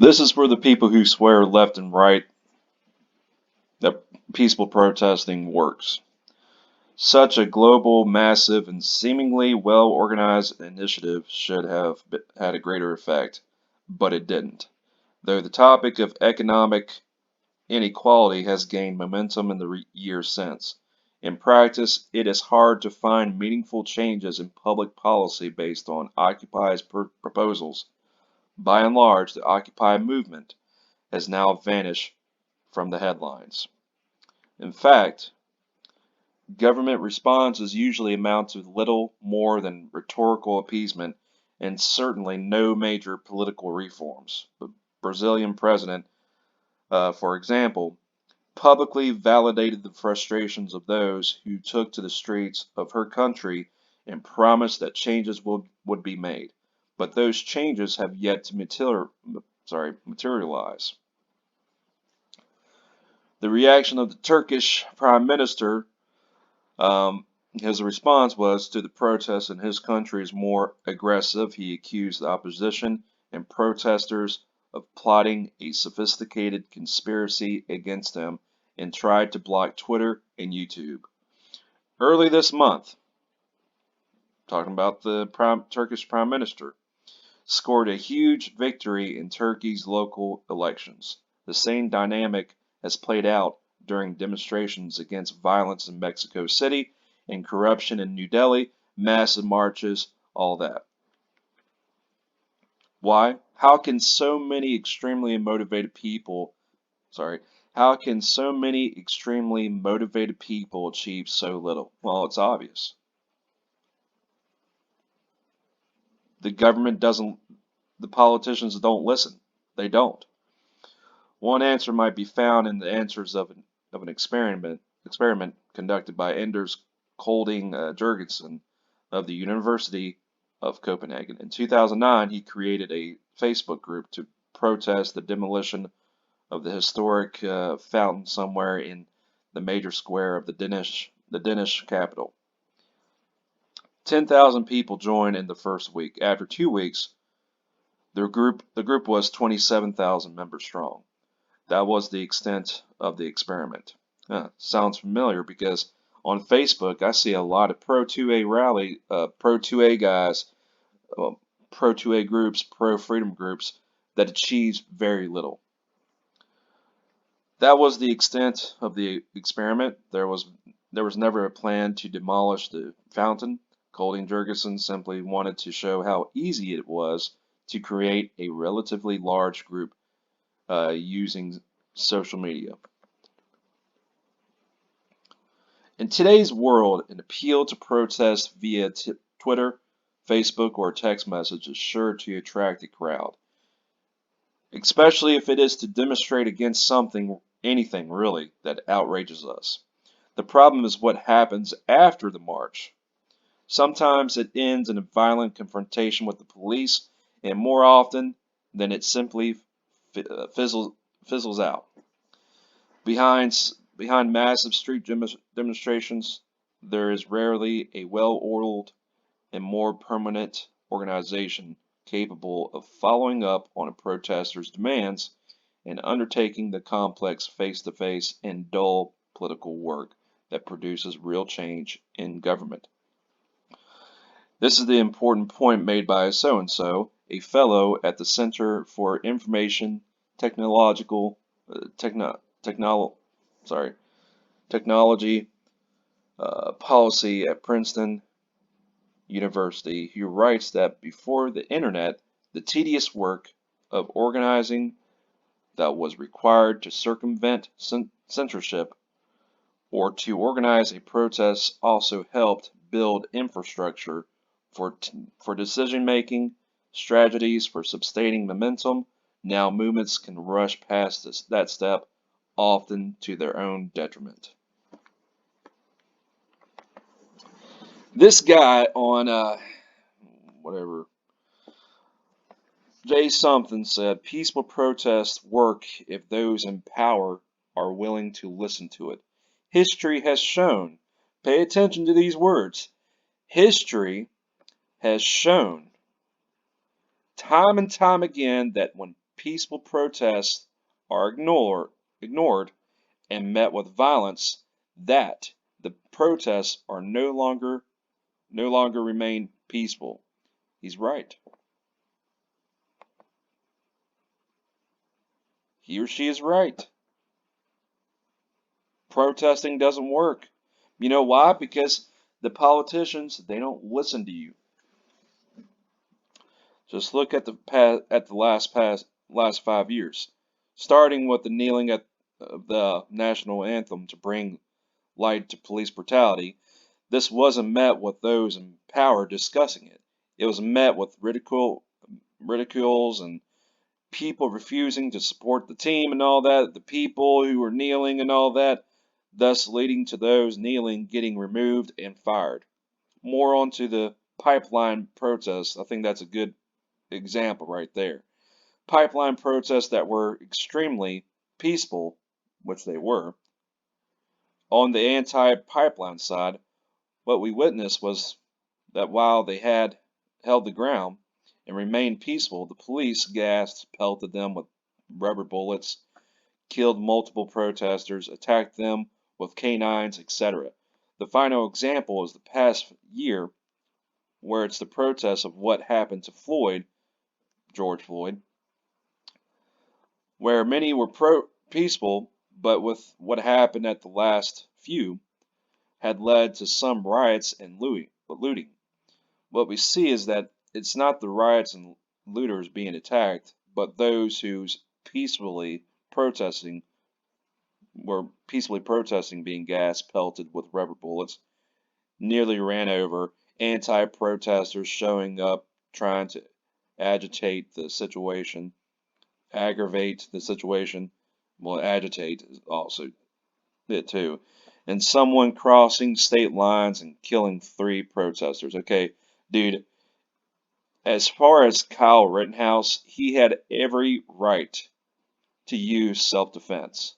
This is for the people who swear left and right that peaceful protesting works. Such a global, massive, and seemingly well-organized initiative should have had a greater effect, but it didn't. Though the topic of economic inequality has gained momentum in the years since. In practice, it is hard to find meaningful changes in public policy based on Occupy's proposals. By and large, the Occupy movement has now vanished from the headlines. In fact, government responses usually amount to little more than rhetorical appeasement and certainly no major political reforms. The Brazilian president, for example, publicly validated the frustrations of those who took to the streets of her country and promised that changes would be made. But those changes have yet to materialize. The reaction of the Turkish Prime Minister, um, his response was to the protests in his country is more aggressive. He accused the opposition and protesters of plotting a sophisticated conspiracy against him and tried to block Twitter and YouTube. Early this month, talking about the Turkish Prime Minister, scored a huge victory in Turkey's local elections. The same dynamic has played out during demonstrations against violence in Mexico City and corruption in New Delhi, massive marches, all that. Why? Sorry, how can so many extremely motivated people achieve so little? Well, it's obvious. The government doesn't, the politicians don't listen. They don't. One answer might be found in the answers of an experiment conducted by Anders Kolding Jurgensen of the University of Copenhagen. In 2009, he created a Facebook group to protest the demolition of the historic fountain somewhere in the major square of the Danish capital. 10,000 people joined in the first week. After 2 weeks, the group was 27,000 members strong. That was the extent of the experiment. Sounds familiar because on Facebook I see a lot of Pro 2A Pro 2A guys, uh, Pro 2A groups, pro freedom groups that achieves very little. That was the extent of the experiment. There was never a plan to demolish the fountain. Kolding Jurgensen simply wanted to show how easy it was to create a relatively large group using social media. In today's world, an appeal to protest via Twitter, Facebook, or text message is sure to attract a crowd, especially if it is to demonstrate against anything really, that outrages us. The problem is what happens after the march. Sometimes it ends in a violent confrontation with the police, and more often than it simply fizzles out. Behind massive street demonstrations, there is rarely a well-oiled and more permanent organization capable of following up on a protester's demands and undertaking the complex face-to-face and dull political work that produces real change in government. This is the important point made by so-and-so, a fellow at the Center for Information Technological Techno, Technol, sorry, Technology Policy at Princeton University, who writes that before the internet, the tedious work of organizing that was required to circumvent censorship or to organize a protest also helped build infrastructure for decision making, strategies for sustaining momentum. Now movements can rush past that step, often to their own detriment. This guy on whatever Jay something said, peaceful protests work if those in power are willing to listen to it. History has shown, pay attention to these words, history has shown time and time again that when peaceful protests are ignored and met with violence, that the protests are no longer remain peaceful. He's right. He or she is right. Protesting doesn't work. You know why? Because the politicians, they don't listen to you. Just look at the last 5 years, starting with the kneeling at the national anthem to bring light to police brutality. This wasn't met with those in power discussing it. It was met with ridicules and people refusing to support the team and all that, the people who were kneeling and all that, thus leading to those kneeling getting removed and fired. More onto the pipeline protests. I think that's a good example right there. Pipeline protests that were extremely peaceful, which they were. On the anti-pipeline side, what we witnessed was that while they had held the ground and remained peaceful, the police gassed, pelted them with rubber bullets, killed multiple protesters, attacked them with canines, etc. The final example is the past year, where it's the protest of what happened to George Floyd, where many were peaceful, but with what happened at the last few had led to some riots and looting. What we see is that it's not the riots and looters being attacked, but those who's protesting peacefully protesting being gas pelted with rubber bullets, nearly ran over, anti-protesters showing up trying to agitate the situation, aggravate the situation, well, agitate is also it too, and someone crossing state lines and killing 3 protesters. Okay, dude, as far as Kyle Rittenhouse, he had every right to use self-defense.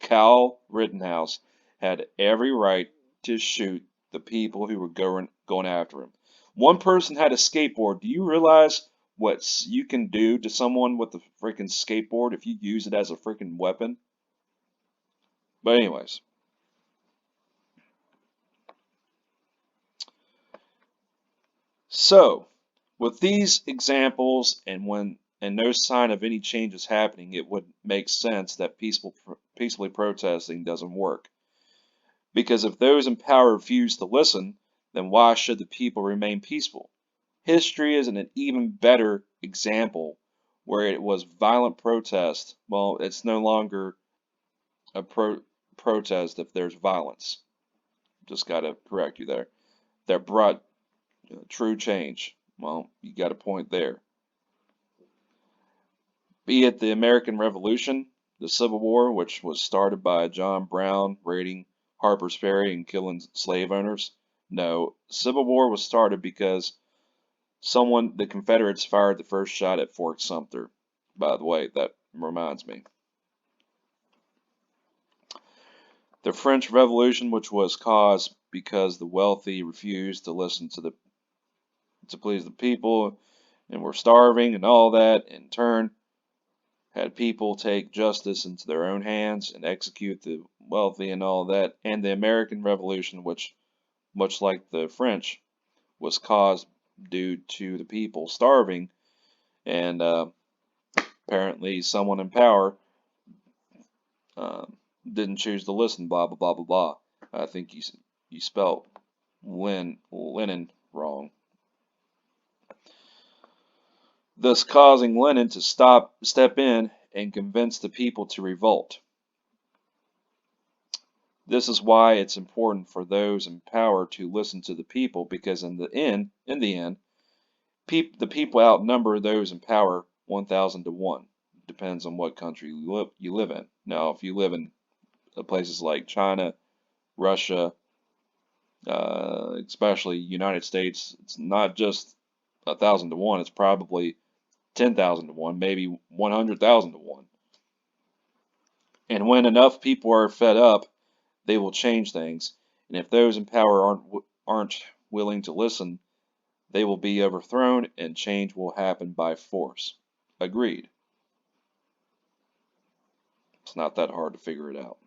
Kyle Rittenhouse had every right to shoot the people who were going after him. One person had a skateboard. Do you realize what you can do to someone with a freaking skateboard if you use it as a freaking weapon? But anyways, so with these examples and no sign of any changes happening, it would make sense that peacefully protesting doesn't work. Because if those in power refuse to listen, then why should the people remain peaceful? History is an even better example where it was violent protest. Well, it's no longer a protest if there's violence. Just got to correct you there. That brought true change. Well, you got a point there. Be it the American Revolution, the Civil War, which was started by John Brown raiding Harper's Ferry and killing slave owners. No, Civil War was started because the Confederates fired the first shot at Fort Sumter. By the way, that reminds me. The French Revolution, which was caused because the wealthy refused to listen to please the people and were starving and all that, in turn had people take justice into their own hands and execute the wealthy and all that. And the American Revolution, which, much like the French, was caused due to the people starving, and apparently someone in power didn't choose to listen, blah, blah, blah, blah, blah. I think you spelled Lenin wrong. Thus causing Lenin to step in and convince the people to revolt. This is why it's important for those in power to listen to the people, because in the end, the people outnumber those in power 1,000 to 1. Depends on what country you live in. Now, if you live in places like China, Russia, especially United States, it's not just 1,000 to 1. It's probably 10,000 to 1, maybe 100,000 to 1. And when enough people are fed up, they will change things. And if those in power aren't willing to listen, they will be overthrown and change will happen by force. Agreed. It's not that hard to figure it out.